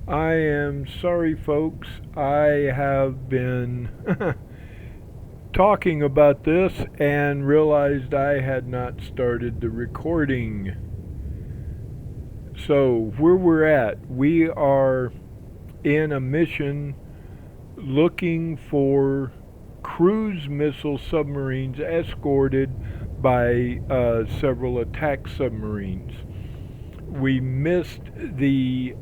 I am sorry, folks. I have been talking about this and realized I had not started the recording. So, where we're at, we are in a mission looking for cruise missile submarines escorted by several attack submarines. We missed the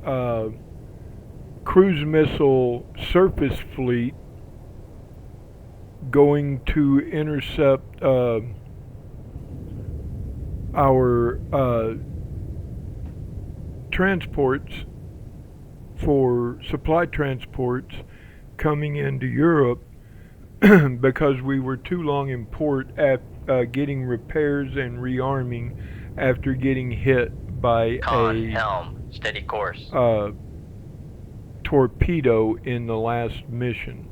cruise missile surface fleet going to intercept our transports for supply transports coming into Europe because we were too long in port at getting repairs and rearming after getting hit by Con, helm, steady course. Torpedo in the last mission.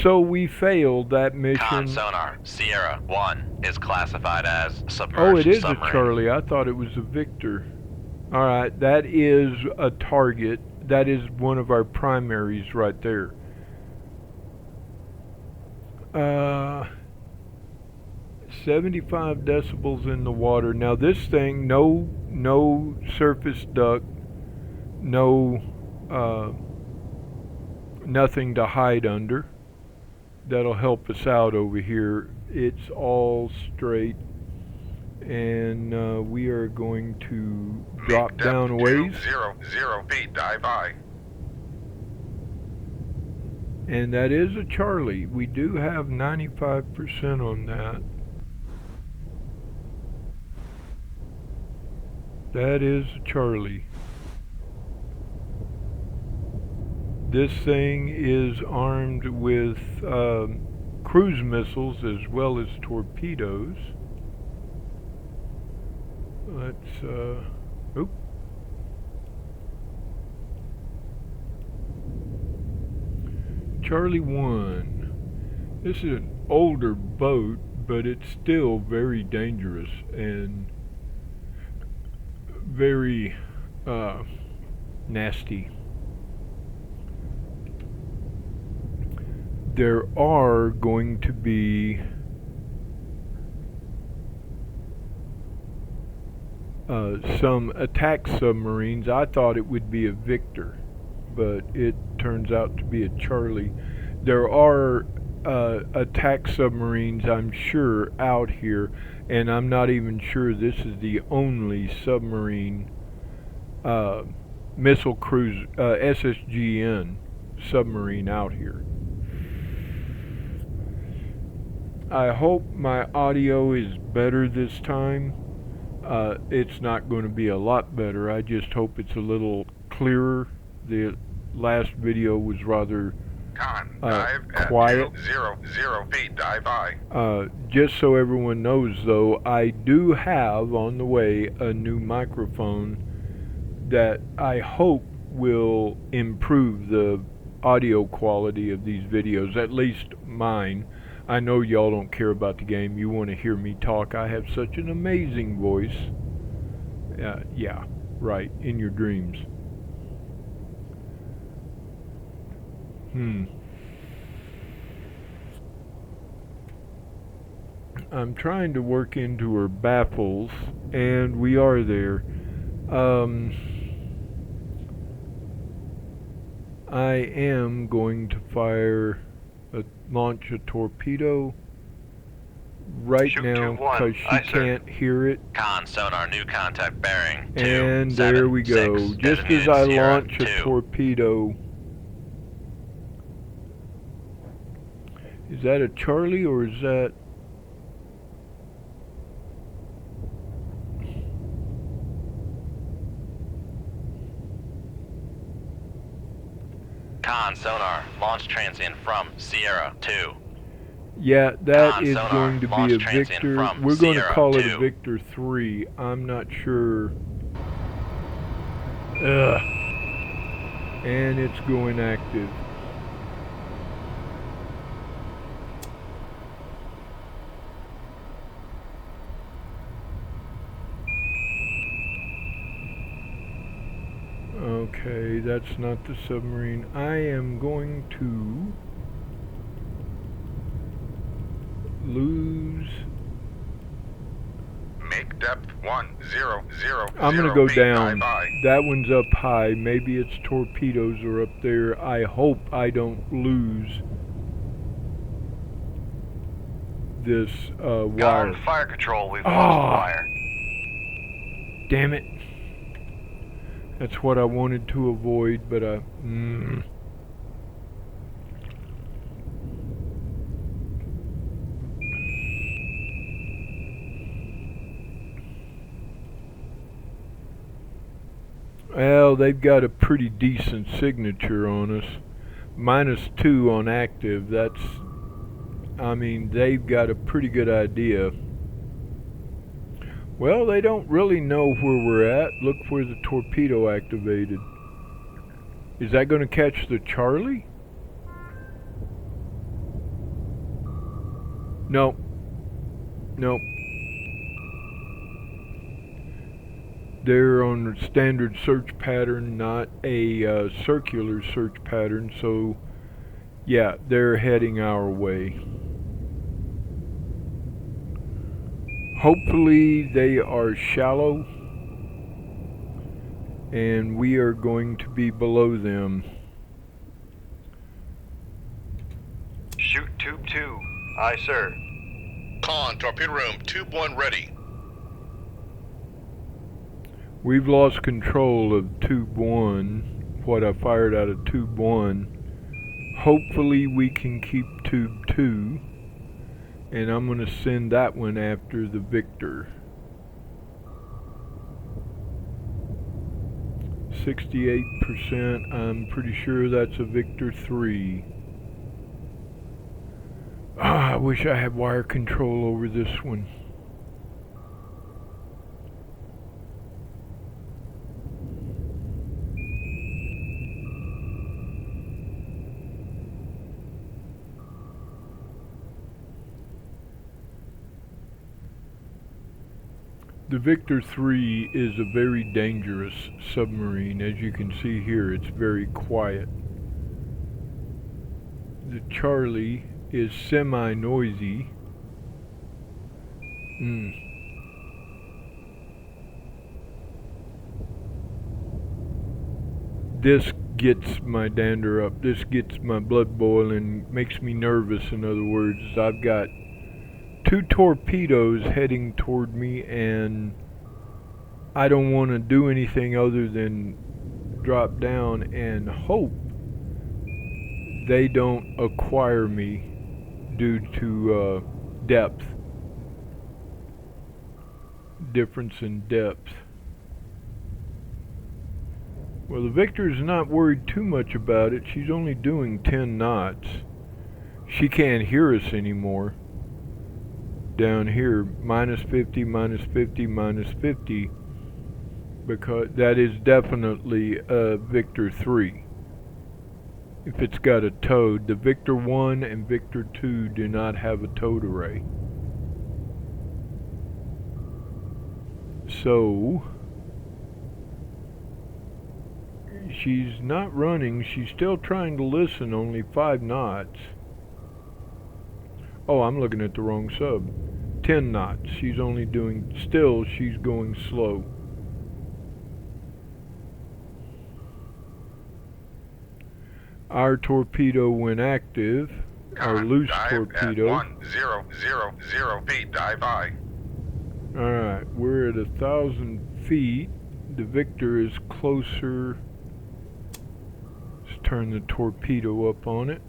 So we failed that mission. Con sonar, Sierra 1 is classified as submerged Oh, it is submarine. a Charlie. I thought it was a Victor. Alright, that is a target. That is one of our primaries right there. 75 decibels in the water. Now this thing, no surface duct, nothing to hide under. That'll help us out over here. It's all straight, and we are going to drop down a ways. 0 feet, dive by. And that is a Charlie. We do have 95% on that. That is a Charlie. This thing is armed with cruise missiles as well as torpedoes. Let's, oop. Charlie 1. This is an older boat, but it's still very dangerous and very nasty. There are going to be some attack submarines. I thought it would be a Victor, but it turns out to be a Charlie. There are attack submarines, I'm sure, out here, and I'm not even sure this is the only submarine missile cruise SSGN submarine out here. I hope my audio is better this time. It's not going to be a lot better. I just hope it's a little clearer. The last video was rather quiet. 0 feet, dive by. Just so everyone knows, though, I do have on the way a new microphone that I hope will improve the audio quality of these videos, at least mine. I know y'all don't care about the game. You want to hear me talk. I have such an amazing voice. Yeah, right, in your dreams. I'm trying to work into her baffles, and we are there. I am going to launch a torpedo right Shoot now 2-1. because she Aye, sir. can't hear it. Con sonar, new contact bearing. And 2, there 7, we go. 6, Just as designated I Sierra launch a 2. torpedo. Is that a Charlie or is that... Con sonar, launch transient from Sierra 2. Yeah, that Con is sonar, going to be launch a transient Victor. from We're going to Sierra call it 2. a Victor 3. I'm not sure. Ugh. And it's going active. Okay, that's not the submarine. I am going to lose. Make depth 1,000 I'm gonna go feet, down. dive I. That one's up high. Maybe its torpedoes are up there. I hope I don't lose this wire. Guard fire control, we've Ah. lost wire. Damn it. That's what I wanted to avoid, but well, they've got a pretty decent signature on us. -2 on active. That's, I mean, they've got a pretty good idea. Well, they don't really know where we're at. Look where the torpedo activated. Is that going to catch the Charlie? No. Nope. They're on a standard search pattern, not a circular search pattern, so yeah, they're heading our way. Hopefully they are shallow and we are going to be below them. Shoot tube 2. Aye, sir. Con, torpedo room, tube 1 ready. We've lost control of tube 1, what I fired out of tube 1. Hopefully we can keep tube 2, and I'm going to send that one after the Victor. 68%, I'm pretty sure that's a Victor 3. I wish I had wire control over this one. The Victor 3 is a very dangerous submarine. As you can see here, it's very quiet. The Charlie is semi-noisy. This gets my dander up. This gets my blood boiling, makes me nervous. In other words, I've got 2 torpedoes heading toward me and I don't want to do anything other than drop down and hope they don't acquire me due to depth. Difference in depth. Well, the Victor's not worried too much about it. She's only doing 10 knots. She can't hear us anymore. Down here, -50, -50, -50, because that is definitely a Victor 3. If it's got a towed, the Victor 1 and Victor 2 do not have a towed array. So, she's not running, she's still trying to listen, only 5 knots. Oh, I'm looking at the wrong sub. 10 knots. She's only doing, still she's going slow. Our torpedo when active, our loose torpedo. 1,000 feet, dive I. Alright, we're at 1,000 feet. The Victor is closer. Let's turn the torpedo up on it.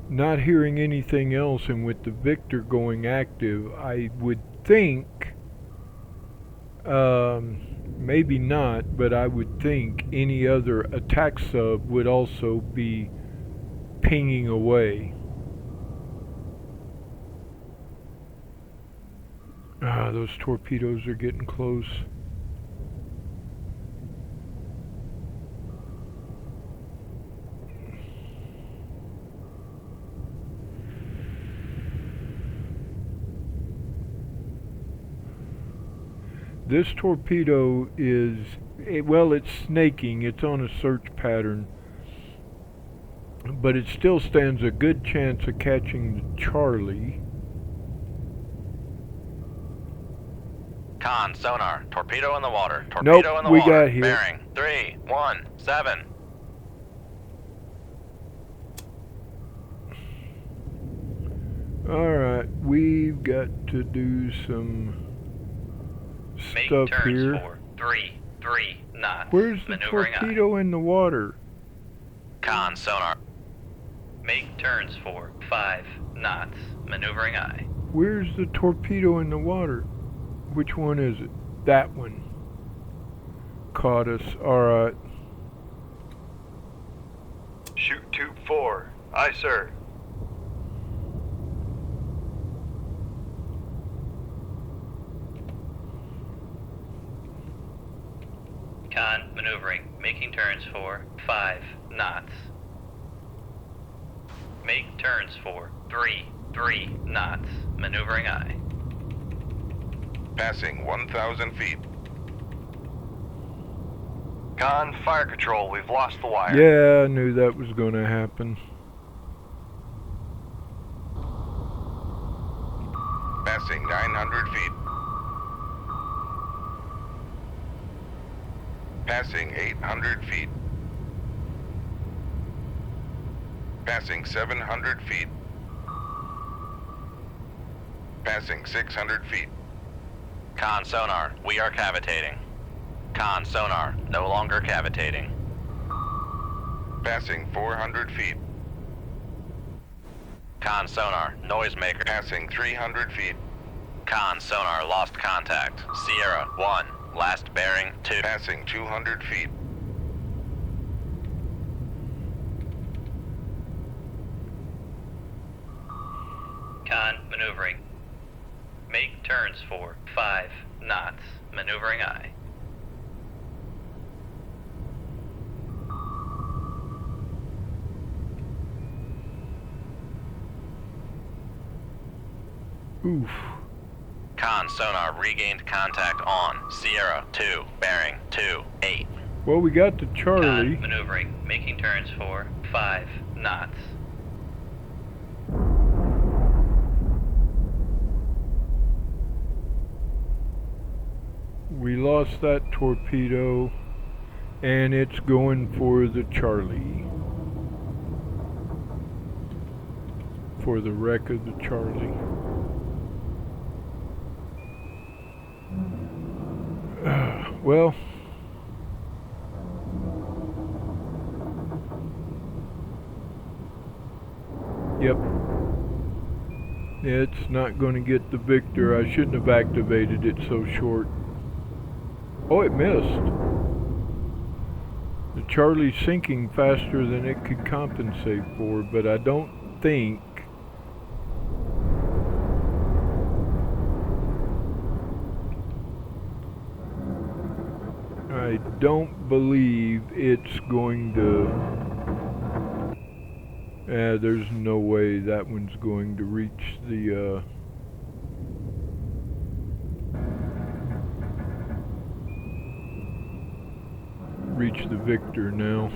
Not hearing anything else, and with the Victor going active, I would think, maybe not, but I would think any other attack sub would also be pinging away. Those torpedoes are getting close. This torpedo is, well, it's snaking. It's on a search pattern. But it still stands a good chance of catching the Charlie. Con, sonar, torpedo in the water. Nope, Torpedo in the we water. got hit. Bearing 317. Alright, we've got to do some Make stuff turns here. for 3 knots. Where's the Maneuvering torpedo in the water? Con, sonar. eye. Make turns for 5 knots. Maneuvering eye. Where's the torpedo in the water? Which one is it? That one. Caught us. Alright. Shoot tube 4. Aye, sir. Con, maneuvering. Making turns for 5 knots. Make turns for 3 knots. Maneuvering eye. Passing 1,000 feet. Con, fire control. We've lost the wire. Yeah, I knew that was going to happen. Passing 900 feet. Passing 800 feet. Passing 700 feet. Passing 600 feet. Con, sonar, we are cavitating. Con, sonar, no longer cavitating. Passing 400 feet. Con, sonar, noisemaker. Passing 300 feet. Con, sonar, lost contact. Sierra 1, last bearing 2. Passing 200 feet. Con, maneuvering. Make turns for 5 knots. Maneuvering eye. Oof. Con, sonar, regained contact on. Sierra 2, bearing 28. Well, we got the Charlie. Con, maneuvering. Making turns for 5 knots. We lost that torpedo. And it's going for the Charlie. For the wreck of the Charlie. Well, yep. It's not going to get the Victor. I shouldn't have activated it so short. Oh, it missed. The Charlie's sinking faster than it could compensate for, but I don't think I don't believe it's going to... there's no way that one's going to reach the... reach the Victor now.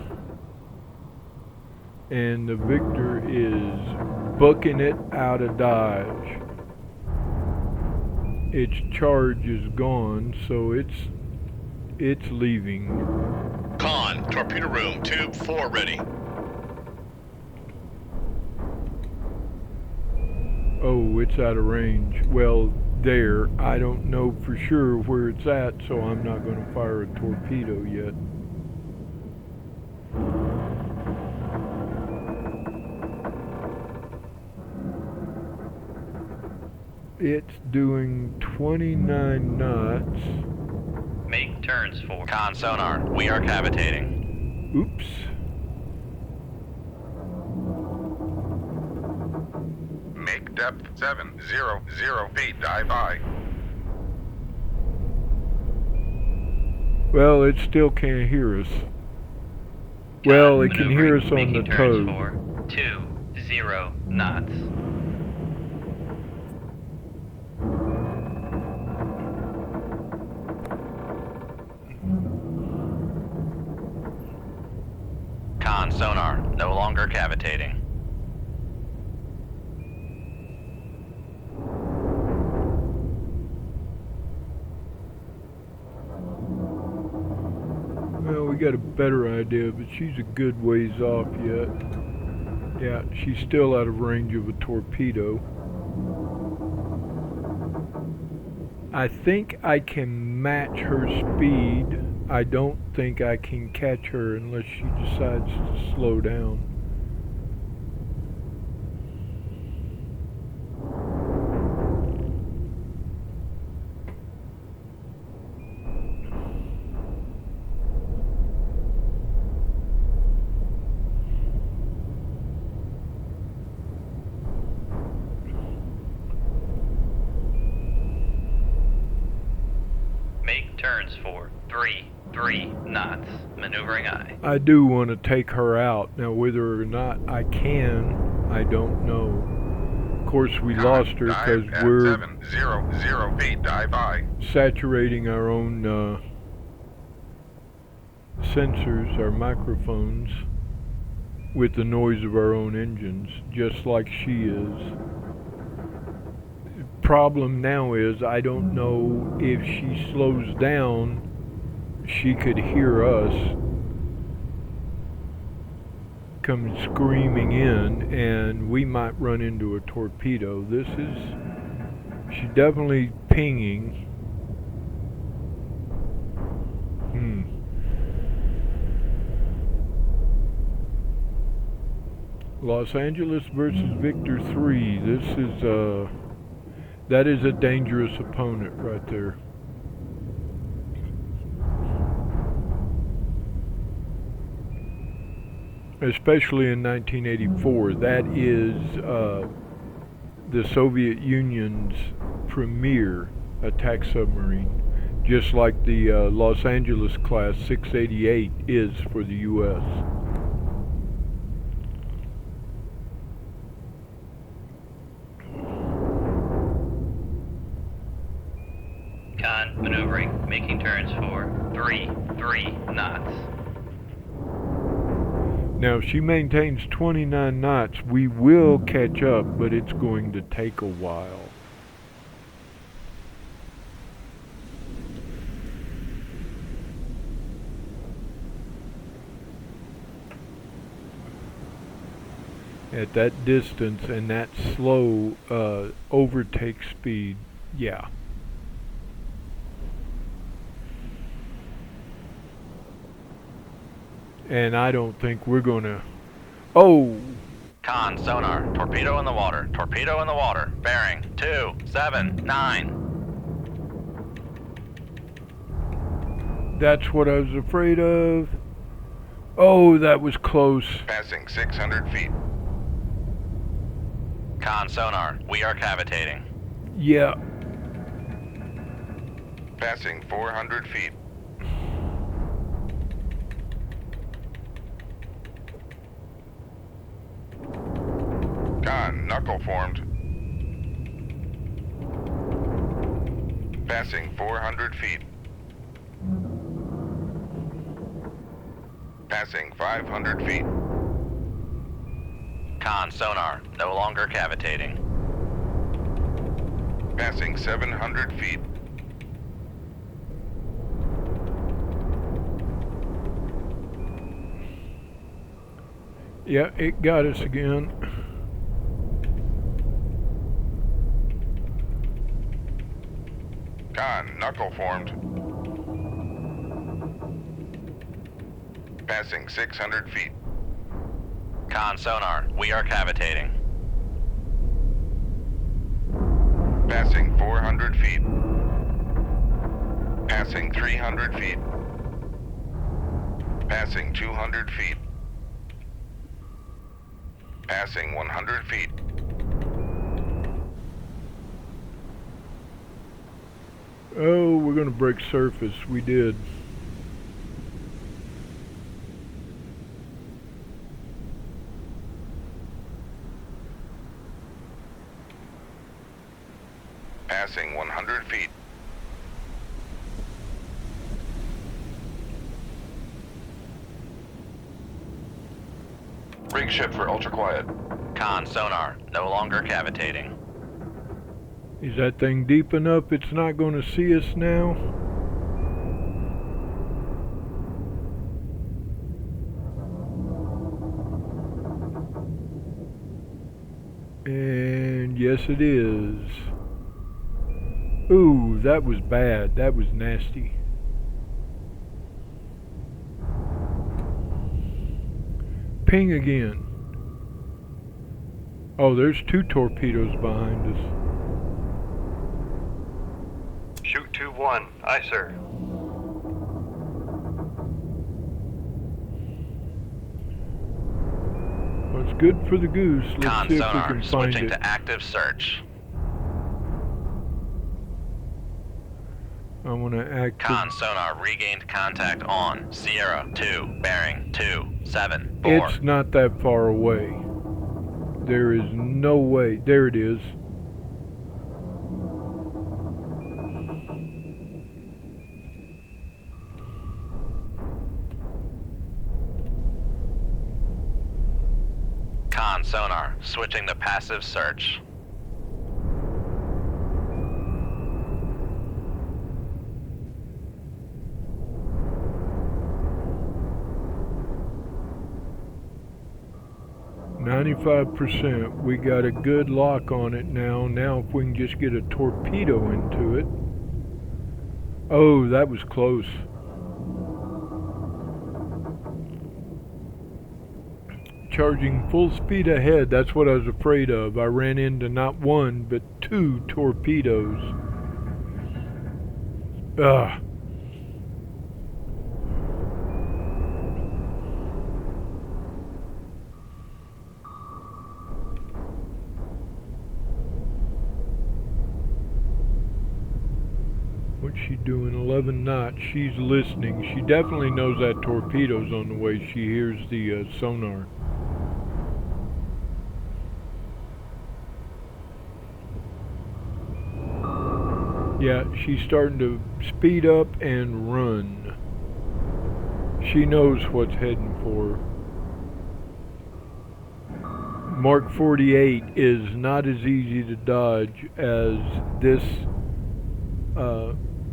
And the Victor is booking it out of Dodge. Its charge is gone, so it's leaving. Con, torpedo room, tube 4 ready. Oh, it's out of range. Well, there. I don't know for sure where it's at, so I'm not going to fire a torpedo yet. It's doing 29 knots. Make turns for Con, sonar, we are cavitating. Oops. Make depth 700 feet. Dive by. Well, it still can't hear us. Well, Con, it can hear us maneuvering, on the making turns tow. for 20 knots. Con sonar, no longer cavitating. Well, we got a better idea, but she's a good ways off yet. Yeah, she's still out of range of a torpedo. I think I can match her speed. I don't think I can catch her unless she decides to slow down. Make turns for 3 knots. Maneuvering aye. I do want to take her out. Now, whether or not I can, I don't know. Of course, we lost her because we're 700 feet, dive high. saturating our own sensors, our microphones, with the noise of our own engines, just like she is. Problem now is I don't know if she slows down, she could hear us come screaming in and we might run into a torpedo. She's definitely pinging. Los Angeles versus Victor 3. That is a dangerous opponent right there. Especially in 1984. That is the Soviet Union's premier attack submarine. Just like the Los Angeles class 688 is for the U.S. Con maneuvering, making turns for 3 knots. Now, if she maintains 29 knots, we will catch up, but it's going to take a while. At that distance and that slow overtake speed, yeah. And I don't think we're gonna... Oh! Con sonar, torpedo in the water, torpedo in the water, bearing 279. That's what I was afraid of. Oh, that was close. Passing 600 feet. Con sonar, we are cavitating. Yeah. Passing 400 feet. Con, knuckle formed. Passing 400 feet. Passing 500 feet. Con sonar, no longer cavitating. Passing 700 feet. Yeah, it got us again. Con, knuckle formed. Passing 600 feet. Con sonar, we are cavitating. Passing 400 feet. Passing 300 feet. Passing 200 feet. Passing 100 feet. Oh, we're gonna break surface. We did. Passing 100 feet. Rig ship for ultra quiet. Con, sonar, no longer cavitating. Is that thing deep enough it's not going to see us now? And yes it is. Ooh, that was bad. That was nasty. Ping again. Oh, there's 2 torpedoes behind us. Shoot 2-1. Aye, sir. Well, it's good for the goose. Let's Con, see if we sonar, can find switching it. to active search. I want to active. Con, sonar, regained contact on Sierra 2, bearing 274. It's not that far away. There is no way. There it is. Con, sonar, switching to passive search. %. We got a good lock on it now. Now if we can just get a torpedo into it. Oh, that was close. Charging full speed ahead. That's what I was afraid of. I ran into not 1 but 2 torpedoes. Ugh. What's she doing? 11 knots. She's listening. She definitely knows that torpedo's on the way. She hears the sonar. Yeah, she's starting to speed up and run. She knows what's heading for her. Mark 48 is not as easy to dodge as this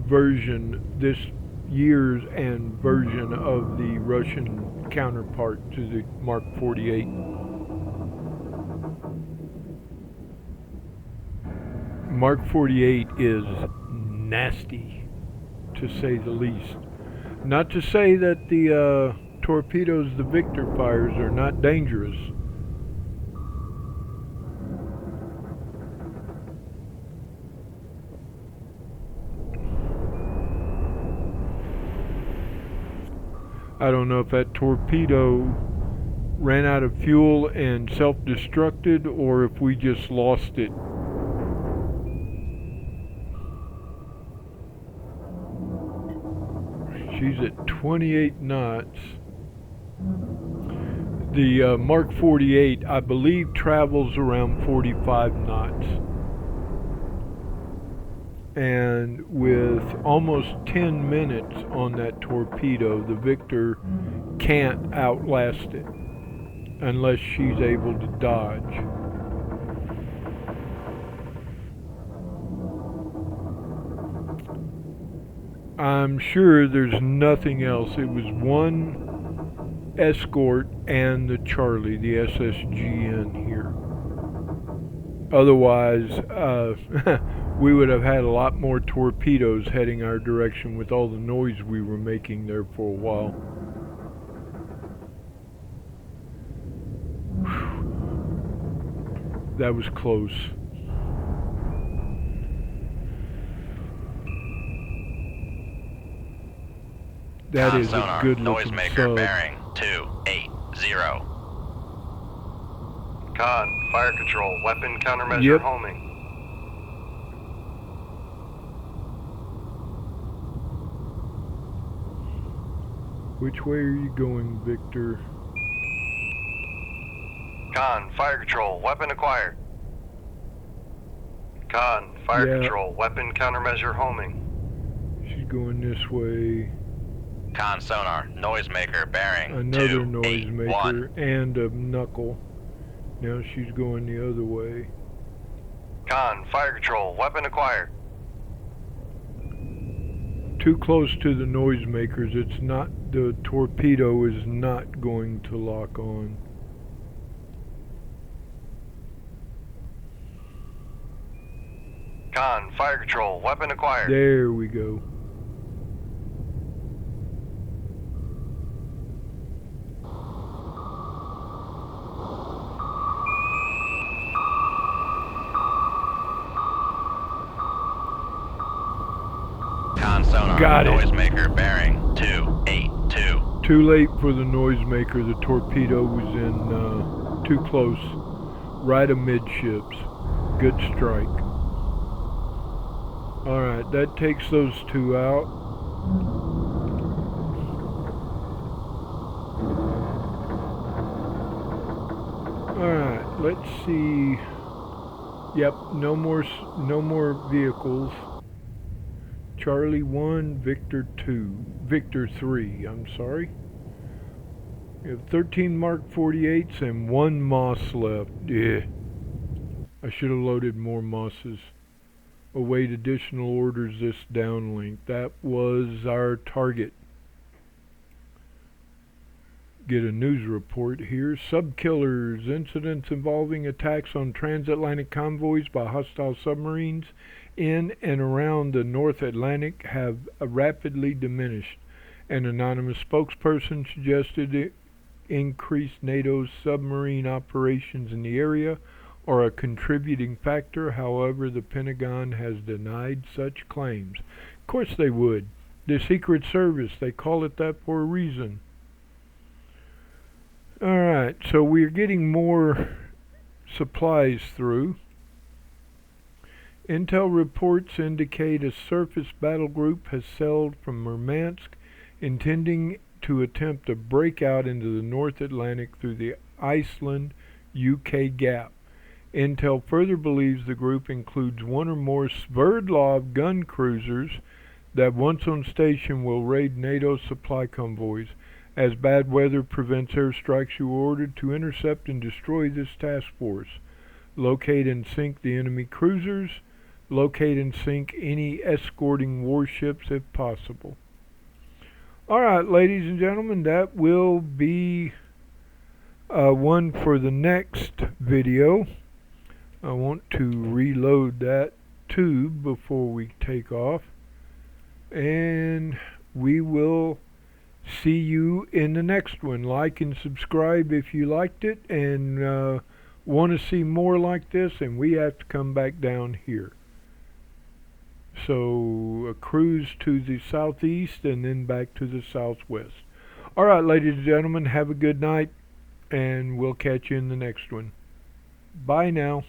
version, this year's and version of the Russian counterpart to the Mark 48. Mark 48 is nasty, to say the least. Not to say that the torpedoes the Victor fires are not dangerous. I don't know if that torpedo ran out of fuel and self-destructed or if we just lost it. She's at 28 knots. The Mark 48, I believe, travels around 45 knots. And with almost 10 minutes on that torpedo, the Victor can't outlast it unless she's able to dodge. I'm sure there's nothing else. It was one escort and the Charlie, the SSGN here. Otherwise, we would have had a lot more torpedoes heading our direction with all the noise we were making there for a while. Whew. That was close. That is a good looking noisemaker sub. bearing 280. Con, fire control, weapon countermeasure Yep. homing. Which way are you going, Victor? Con, fire control, weapon acquired. Con, fire Yeah. control, weapon countermeasure homing. She's going this way. Con sonar, noisemaker bearing Another 281. noisemaker and a knuckle. Now she's going the other way. Con, fire control, weapon acquired. Too close to the noisemakers. It's not, the torpedo is not going to lock on. Con, fire control, weapon acquired. There we go. Con sonar, Got it. noisemaker bearing 282. Too late for the noisemaker. The torpedo was in too close. Right amidships. Good strike. Alright, that takes those two out. Alright, let's see. Yep, no more vehicles. Charlie 1, Victor 2, Victor 3, I'm sorry. We have 13 Mark 48s and 1 Moss left. Yeah. I should have loaded more Mosses. Await additional orders this downlink. That was our target. Get a news report here. Subkillers. Incidents involving attacks on transatlantic convoys by hostile submarines in and around the North Atlantic have rapidly diminished. An anonymous spokesperson suggested increased NATO's submarine operations in the area are a contributing factor. However, the Pentagon has denied such claims. Of course they would. The Secret Service, they call it that for a reason. Alright, so we're getting more supplies through. Intel reports indicate a surface battle group has sailed from Murmansk, intending to attempt a breakout into the North Atlantic through the Iceland-UK gap. Intel further believes the group includes one or more Sverdlov gun cruisers that once on station will raid NATO supply convoys. As bad weather prevents airstrikes, you are ordered to intercept and destroy this task force. Locate and sink the enemy cruisers. Locate and sink any escorting warships if possible. Alright, ladies and gentlemen, that will be one for the next video. I want to reload that tube before we take off. And we will see you in the next one. Like and subscribe if you liked it and want to see more like this, and we have to come back down here. So a cruise to the southeast and then back to the southwest. Alright, ladies and gentlemen, have a good night, and we'll catch you in the next one. Bye now.